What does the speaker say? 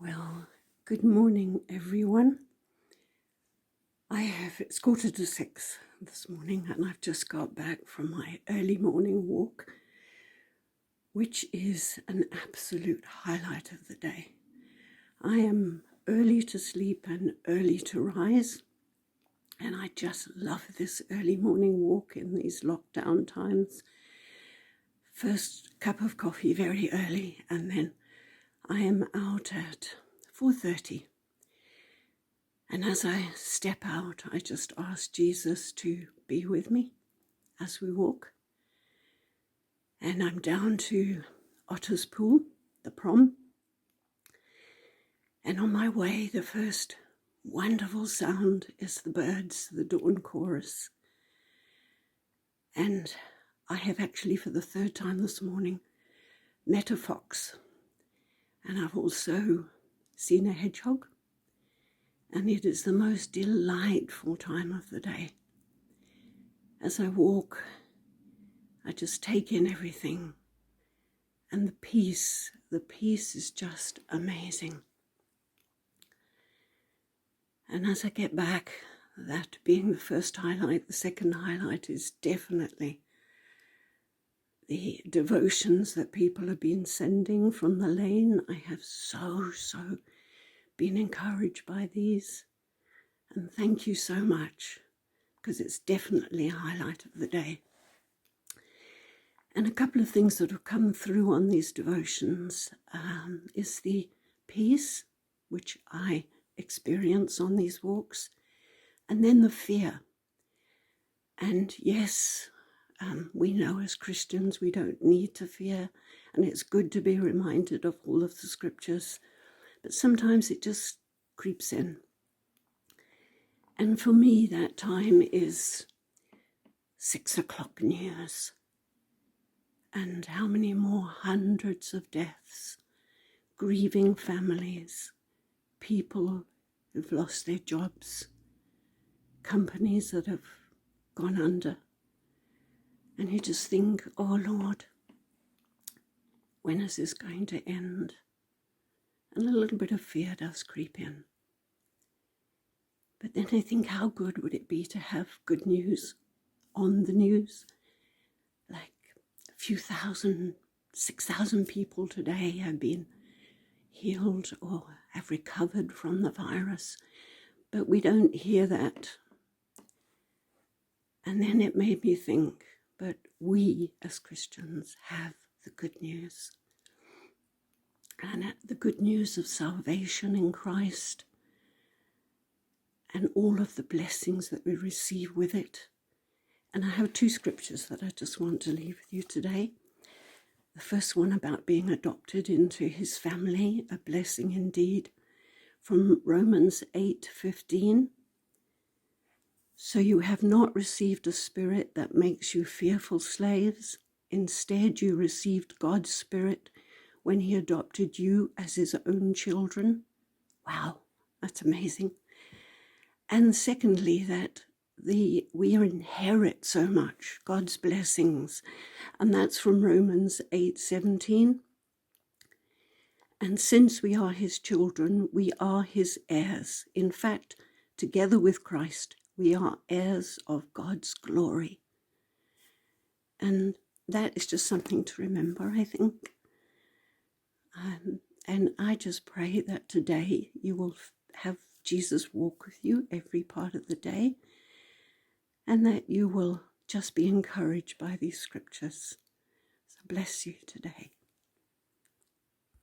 Well, good morning, everyone. It's 6:45 this morning, and I've just got back from my early morning walk, which is an absolute highlight of the day. I am early to sleep and early to rise, and I just love this early morning walk in these lockdown times. First cup of coffee very early, and then I am out at 4:30. And as I step out, I just ask Jesus to be with me as we walk. And I'm down to Otter's Pool, the prom. And on my way, the first wonderful sound is the birds, the dawn chorus. And I have actually, for the third time this morning, met a fox. And I've also seen a hedgehog. And it is the most delightful time of the day. As I walk, I just take in everything. And the peace is just amazing. And as I get back, that being the first highlight, the second highlight is definitely the devotions that people have been sending from the lane. I have so been encouraged by these, and thank you so much, because it's definitely a highlight of the day. And a couple of things that have come through on these devotions is the peace which I experience on these walks, and then the fear. And yes, we know as Christians we don't need to fear, and it's good to be reminded of all of the scriptures. But sometimes it just creeps in. And for me, that time is 6 o'clock news. And how many more hundreds of deaths, grieving families, people who've lost their jobs, companies that have gone under. And you just think, oh Lord, when is this going to end? And a little bit of fear does creep in. But then I think, how good would it be to have good news on the news? Like a few thousand, 6,000 people today have been healed or have recovered from the virus. But we don't hear that. And then it made me think, but we as Christians have the good news. And the good news of salvation in Christ, and all of the blessings that we receive with it. And I have two scriptures that I just want to leave with you today. The first one about being adopted into his family, a blessing indeed, from Romans 8:15. So you have not received a spirit that makes you fearful slaves. Instead, you received God's Spirit when he adopted you as his own children. Wow, that's amazing. And secondly, that we inherit so much, God's blessings. And that's from Romans 8:17. And since we are his children, we are his heirs. In fact, together with Christ, we are heirs of God's glory. And that is just something to remember, I think. And I just pray that today you will have Jesus walk with you every part of the day, and that you will just be encouraged by these scriptures. So bless you today.